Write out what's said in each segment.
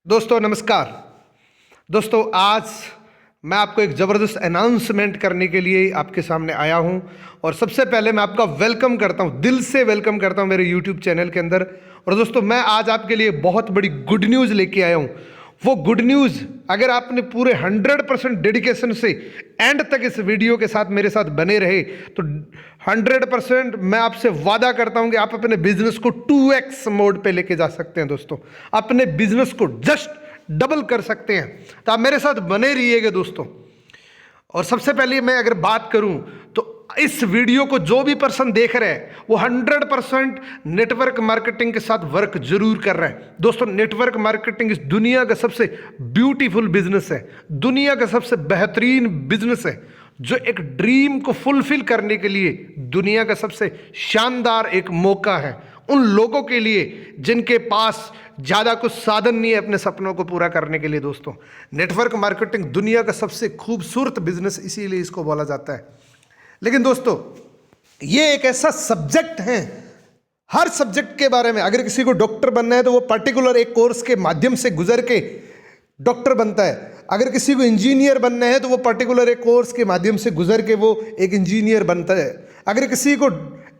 दोस्तों नमस्कार। दोस्तों आज मैं आपको एक ज़बरदस्त अनाउंसमेंट करने के लिए आपके सामने आया हूं और सबसे पहले मैं आपका वेलकम करता हूं, दिल से वेलकम करता हूं मेरे यूट्यूब चैनल के अंदर। और दोस्तों मैं आज आपके लिए बहुत बड़ी गुड न्यूज़ लेके आया हूं। वो गुड न्यूज़ अगर आपने पूरे 100% डेडिकेशन से एंड तक इस वीडियो के साथ मेरे साथ बने रहे तो 100% मैं आपसे वादा करता हूं कि आप अपने बिजनेस को 2x मोड पे लेके जा सकते हैं। दोस्तों अपने बिजनेस को जस्ट डबल कर सकते हैं, तो आप मेरे साथ बने रहिएगा दोस्तों। और सबसे पहले मैं अगर बात करूं तो इस वीडियो को जो भी पर्सन देख रहे हैं वो 100% नेटवर्क मार्केटिंग के साथ वर्क जरूर कर रहे हैं। दोस्तों नेटवर्क मार्केटिंग इस दुनिया का सबसे ब्यूटीफुल बिजनेस है, दुनिया का सबसे बेहतरीन बिजनेस है, जो एक ड्रीम को फुलफिल करने के लिए दुनिया का सबसे शानदार एक मौका है उन लोगों के लिए जिनके पास ज़्यादा कुछ साधन नहीं है अपने सपनों को पूरा करने के लिए। दोस्तों नेटवर्क मार्केटिंग दुनिया का सबसे खूबसूरत बिजनेस इसीलिए इसको बोला जाता है। लेकिन दोस्तों ये एक ऐसा सब्जेक्ट है, हर सब्जेक्ट के बारे में अगर किसी को डॉक्टर बनना है तो वो पर्टिकुलर एक कोर्स के माध्यम से गुजर के डॉक्टर बनता है। अगर किसी को इंजीनियर बनना है तो वो पर्टिकुलर एक कोर्स के माध्यम से गुजर के वो एक इंजीनियर बनता है। अगर किसी को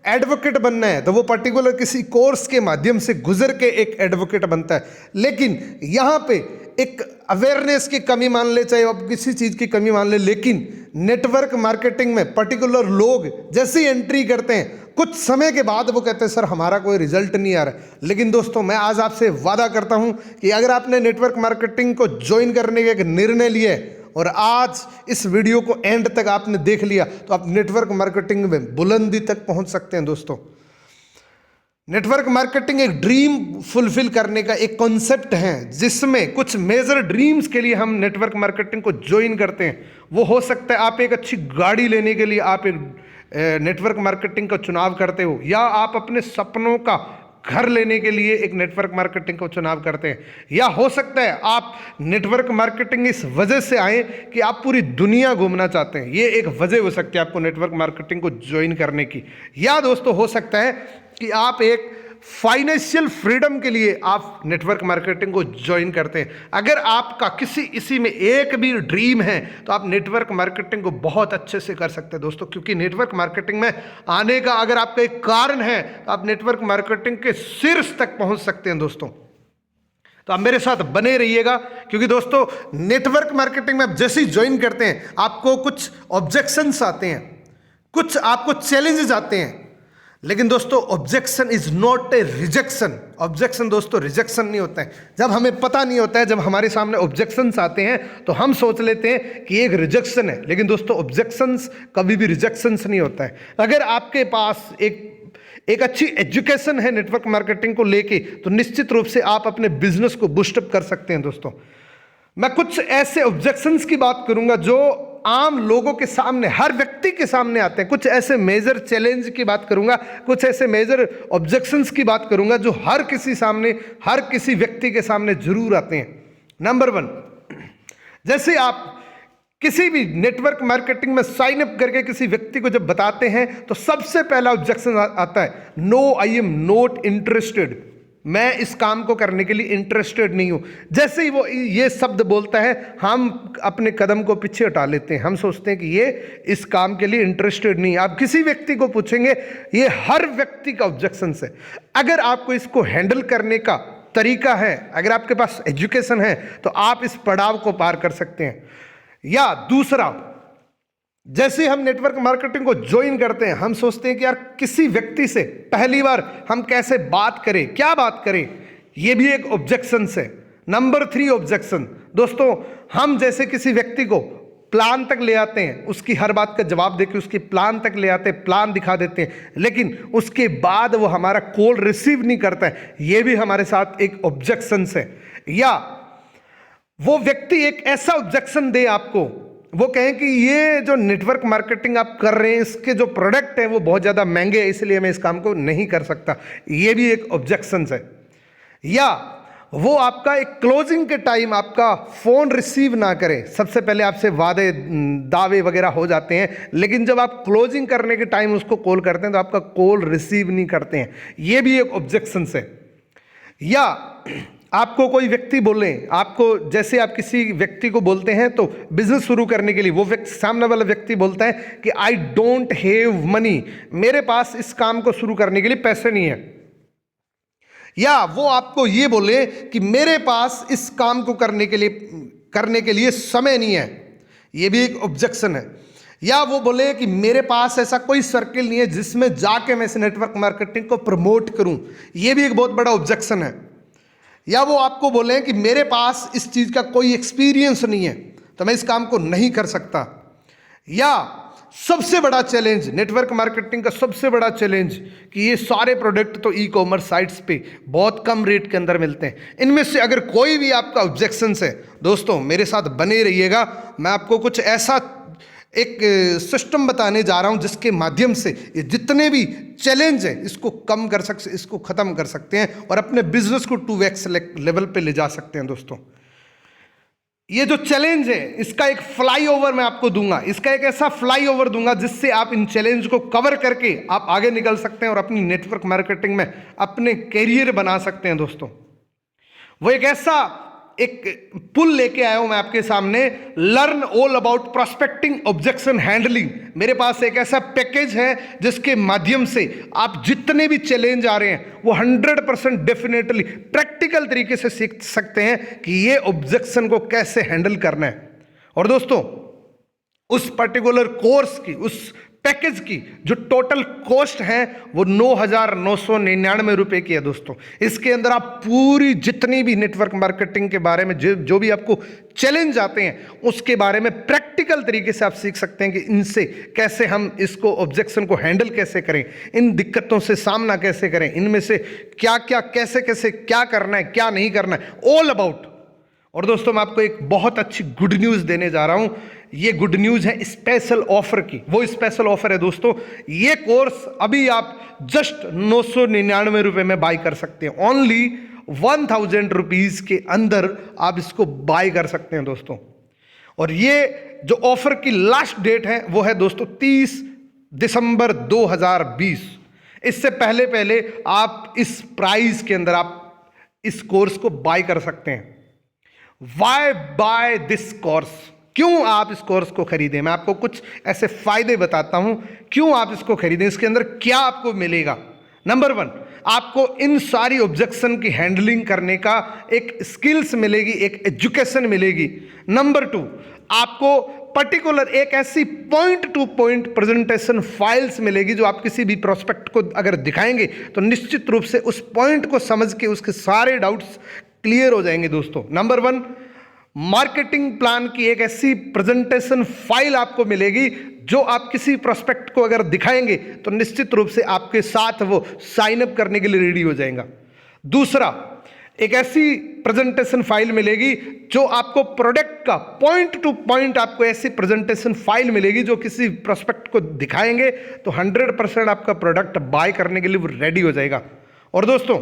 एडवोकेट बनना है तो वो पर्टिकुलर किसी कोर्स के माध्यम से गुजर के एक एडवोकेट बनता है। लेकिन यहाँ पे एक अवेयरनेस की कमी मान ले, चाहे आप किसी चीज़ की कमी मान ले, लेकिन नेटवर्क मार्केटिंग में पर्टिकुलर लोग जैसी एंट्री करते हैं कुछ समय के बाद वो कहते हैं सर हमारा कोई रिजल्ट नहीं आ रहा। लेकिन दोस्तों मैं आज आपसे वादा करता हूं कि अगर आपने नेटवर्क मार्केटिंग को ज्वाइन करने का एक निर्णय लिया है और आज इस वीडियो को एंड तक आपने देख लिया तो आप नेटवर्क मार्केटिंग में बुलंदी तक पहुंच सकते हैं। दोस्तों नेटवर्क मार्केटिंग एक ड्रीम फुलफिल करने का एक कॉन्सेप्ट है जिसमें कुछ मेजर ड्रीम्स के लिए हम नेटवर्क मार्केटिंग को ज्वाइन करते हैं। वो हो सकता है आप एक अच्छी गाड़ी लेने के लिए आप एक नेटवर्क मार्केटिंग का चुनाव करते हो, या आप अपने सपनों का घर लेने के लिए एक नेटवर्क मार्केटिंग को चुनाव करते हैं, या हो सकता है आप नेटवर्क मार्केटिंग इस वजह से आए कि आप पूरी दुनिया घूमना चाहते हैं। ये एक वजह हो सकती है आपको नेटवर्क मार्केटिंग को ज्वाइन करने की। या दोस्तों हो सकता है कि आप एक फाइनेंशियल फ्रीडम के लिए आप नेटवर्क मार्केटिंग को ज्वाइन करते हैं। अगर आपका इसी में एक भी ड्रीम है तो आप नेटवर्क मार्केटिंग को बहुत अच्छे से कर सकते हैं दोस्तों, क्योंकि नेटवर्क मार्केटिंग में आने का अगर आपका एक कारण है तो आप नेटवर्क मार्केटिंग के शीर्ष तक पहुंच सकते हैं। दोस्तों तो आप मेरे साथ बने रहिएगा, क्योंकि दोस्तों नेटवर्क मार्केटिंग में आप जैसे ही ज्वाइन करते हैं आपको कुछ ऑब्जेक्शंस आते हैं, कुछ आपको चैलेंजेस आते हैं। लेकिन दोस्तों objection is not a rejection. Objection दोस्तों रिजेक्शन नहीं होता है। जब हमें पता नहीं होता है, जब हमारे सामने ऑब्जेक्शंस आते हैं तो हम सोच लेते हैं कि एक रिजेक्शन है, लेकिन दोस्तों ऑब्जेक्शंस कभी भी रिजेक्शंस नहीं होता है। अगर आपके पास एक अच्छी एजुकेशन है नेटवर्क मार्केटिंग को लेके तो निश्चित रूप से आप अपने बिजनेस को बूस्टअप कर सकते हैं। दोस्तों मैं कुछ ऐसे ऑब्जेक्शंस की बात करूंगा जो आम लोगों के सामने, हर व्यक्ति के सामने आते हैं। कुछ ऐसे मेजर चैलेंज की बात करूंगा, कुछ ऐसे मेजर ऑब्जेक्शंस की बात करूंगा जो हर किसी व्यक्ति के सामने जरूर आते हैं। नंबर 1, जैसे आप किसी भी नेटवर्क मार्केटिंग में साइन अप करके किसी व्यक्ति को जब बताते हैं तो सबसे पहला ऑब्जेक्शन आता है, no I am not interested. मैं इस काम को करने के लिए इंटरेस्टेड नहीं हूं। जैसे ही वो ये शब्द बोलता है हम अपने कदम को पीछे हटा लेते हैं, हम सोचते हैं कि ये इस काम के लिए इंटरेस्टेड नहीं है। आप किसी व्यक्ति को पूछेंगे, ये हर व्यक्ति का ऑब्जेक्शन है। अगर आपको इसको हैंडल करने का तरीका है, अगर आपके पास एजुकेशन है तो आप इस पड़ाव को पार कर सकते हैं। या दूसरा, जैसे हम नेटवर्क मार्केटिंग को ज्वाइन करते हैं हम सोचते हैं कि यार किसी व्यक्ति से पहली बार हम कैसे बात करें, क्या बात करें, यह भी एक ऑब्जेक्शन है। नंबर 3 ऑब्जेक्शन, दोस्तों हम जैसे किसी व्यक्ति को प्लान तक ले आते हैं, उसकी हर बात का जवाब देकर उसकी प्लान तक ले आते हैं, प्लान दिखा देते हैं, लेकिन उसके बाद वो हमारा कॉल रिसीव नहीं करता है, यह भी हमारे साथ एक ऑब्जेक्शन है। या वो व्यक्ति एक ऐसा ऑब्जेक्शन दे आपको, वो कहें कि ये जो नेटवर्क मार्केटिंग आप कर रहे हैं इसके जो प्रोडक्ट है वो बहुत ज़्यादा महंगे हैं, इसलिए मैं इस काम को नहीं कर सकता, ये भी एक ऑब्जेक्शन है। या वो आपका एक क्लोजिंग के टाइम आपका फ़ोन रिसीव ना करें। सबसे पहले आपसे वादे दावे वगैरह हो जाते हैं, लेकिन जब आप क्लोजिंग करने के टाइम उसको कॉल करते हैं तो आपका कॉल रिसीव नहीं करते हैं, ये भी एक ऑब्जेक्शन है। या आपको कोई व्यक्ति बोले, आपको जैसे आप किसी व्यक्ति को बोलते हैं तो बिजनेस शुरू करने के लिए वो व्यक्ति, सामने वाला व्यक्ति बोलता है कि आई डोंट हैव मनी, मेरे पास इस काम को शुरू करने के लिए पैसे नहीं है। या वो आपको ये बोले कि मेरे पास इस काम को करने के लिए समय नहीं है, ये भी एक ऑब्जेक्शन है। या वो बोले कि मेरे पास ऐसा कोई सर्किल नहीं है जिसमें जाके मैं इस नेटवर्क मार्केटिंग को प्रमोट करूं, ये भी एक बहुत बड़ा ऑब्जेक्शन है। या वो आपको बोले कि मेरे पास इस चीज़ का कोई एक्सपीरियंस नहीं है तो मैं इस काम को नहीं कर सकता। या सबसे बड़ा चैलेंज, नेटवर्क मार्केटिंग का सबसे बड़ा चैलेंज कि ये सारे प्रोडक्ट तो ई कॉमर्स साइट्स पे बहुत कम रेट के अंदर मिलते हैं। इनमें से अगर कोई भी आपका ऑब्जेक्शंस है दोस्तों, मेरे साथ बने रहिएगा। मैं आपको कुछ ऐसा एक सिस्टम बताने जा रहा हूं जिसके माध्यम से ये जितने भी चैलेंज है इसको कम कर सकते, इसको ख़त्म कर सकते हैं और अपने बिजनेस को 2x लेवल पे ले जा सकते हैं। दोस्तों ये जो चैलेंज है इसका एक फ्लाईओवर मैं आपको दूंगा, इसका एक ऐसा फ्लाईओवर दूंगा जिससे आप इन चैलेंज को कवर करके आप आगे निकल सकते हैं और अपनी नेटवर्क मार्केटिंग में अपने कैरियर बना सकते हैं। दोस्तों वो एक ऐसा एक पुल लेके आया हूं मैं आपके सामने, learn all about prospecting objection handling. मेरे पास एक ऐसा पैकेज है जिसके माध्यम से आप जितने भी चैलेंज आ रहे हैं वो 100% डेफिनेटली प्रैक्टिकल तरीके से सीख सकते हैं कि ये ऑब्जेक्शन को कैसे हैंडल करना है। और दोस्तों उस पर्टिकुलर कोर्स की, उस पैकेज की जो टोटल कॉस्ट है वो 9,999 रुपए की है। दोस्तों इसके अंदर आप पूरी जितनी भी नेटवर्क मार्केटिंग के बारे में जो भी आपको चैलेंज आते हैं उसके बारे में प्रैक्टिकल तरीके से आप सीख सकते हैं कि इनसे कैसे हम इसको ऑब्जेक्शन को हैंडल कैसे करें, इन दिक्कतों से सामना कैसे करें, इनमें से क्या क्या कैसे कैसे क्या करना है क्या नहीं करना है, ऑल अबाउट। और दोस्तों मैं आपको एक बहुत अच्छी गुड न्यूज़ देने जा रहा हूं। ये गुड न्यूज़ है स्पेशल ऑफर की। वो स्पेशल ऑफर है दोस्तों, ये कोर्स अभी आप जस्ट 999 रुपये में बाय कर सकते हैं। ओनली 1000 रुपीज़ के अंदर आप इसको बाय कर सकते हैं दोस्तों। और ये जो ऑफर की लास्ट डेट है वो है दोस्तों 30 दिसंबर 2020। इससे पहले आप इस प्राइस के अंदर आप इस कोर्स को बाय कर सकते हैं। वाई बाय दिस कोर्स, क्यों आप इस कोर्स को खरीदें? मैं आपको कुछ ऐसे फायदे बताता हूं क्यों आप इसको खरीदें, इसके अंदर क्या आपको मिलेगा। नंबर 1, आपको इन सारी ऑब्जेक्शन की हैंडलिंग करने का एक स्किल्स मिलेगी, एक एजुकेशन मिलेगी। नंबर 2, आपको पर्टिकुलर एक ऐसी point two point presentation files मिलेगी जो आप किसी भी प्रोस्पेक्ट को अगर दिखाएंगे तो निश्चित रूप से उस पॉइंट को समझ के उसके सारे डाउट्स क्लियर हो जाएंगे। दोस्तों नंबर 1, मार्केटिंग प्लान की एक ऐसी प्रेजेंटेशन फाइल आपको मिलेगी जो आप किसी प्रोस्पेक्ट को अगर दिखाएंगे तो निश्चित रूप से आपके साथ वो साइन अप करने के लिए रेडी हो जाएगा। दूसरा, एक ऐसी प्रेजेंटेशन फाइल मिलेगी जो आपको प्रोडक्ट का पॉइंट टू पॉइंट, आपको ऐसी प्रेजेंटेशन फाइल मिलेगी जो किसी प्रोस्पेक्ट को दिखाएंगे तो 100% आपका प्रोडक्ट बाय करने के लिए वो रेडी हो जाएगा। और दोस्तों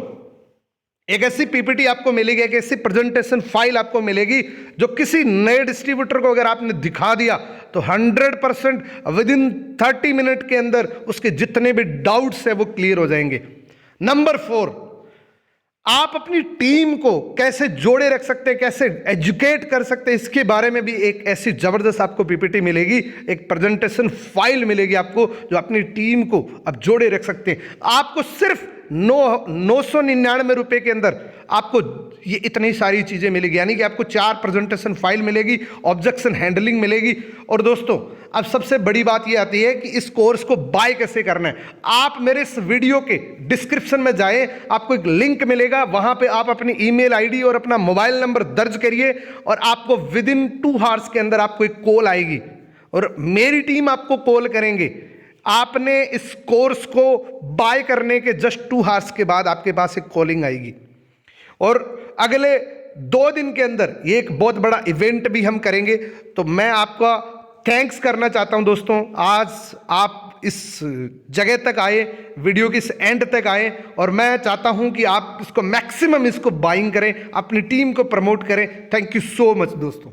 एक ऐसी पीपीटी आपको मिलेगी, एक ऐसी प्रेजेंटेशन फाइल आपको मिलेगी जो किसी नए डिस्ट्रीब्यूटर को अगर आपने दिखा दिया तो 100% विद इन 30 मिनट के अंदर उसके जितने भी डाउट्स है वो क्लियर हो जाएंगे। नंबर 4, आप अपनी टीम को कैसे जोड़े रख सकते हैं, कैसे एजुकेट कर सकते हैं, इसके बारे में भी एक ऐसी जबरदस्त आपको पीपीटी मिलेगी, एक प्रेजेंटेशन फाइल मिलेगी आपको जो अपनी टीम को आप जोड़े रख सकते हैं। आपको सिर्फ 999 रुपये के अंदर आपको ये इतनी सारी चीज़ें मिलेगी, यानी कि आपको 4 प्रेजेंटेशन फाइल मिलेगी, ऑब्जेक्शन हैंडलिंग मिलेगी। और दोस्तों अब सबसे बड़ी बात ये आती है कि इस कोर्स को बाय कैसे करना है। आप मेरे इस वीडियो के डिस्क्रिप्शन में जाएं, आपको एक लिंक मिलेगा, वहां पे आप अपनी ईमेल आईडी और अपना मोबाइल नंबर दर्ज करिए और आपको विद इन 2 आवर्स के अंदर आपको एक कॉल आएगी और मेरी टीम आपको कॉल करेंगे। आपने इस कोर्स को बाय करने के जस्ट 2 आवर्स के बाद आपके पास एक कॉलिंग आएगी और अगले 2 दिन के अंदर ये एक बहुत बड़ा इवेंट भी हम करेंगे। तो मैं आपका थैंक्स करना चाहता हूं दोस्तों, आज आप इस जगह तक आए, वीडियो के इस एंड तक आए और मैं चाहता हूं कि आप इसको मैक्सिमम इसको बाइंग करें, अपनी टीम को प्रमोट करें। थैंक यू सो मच दोस्तों।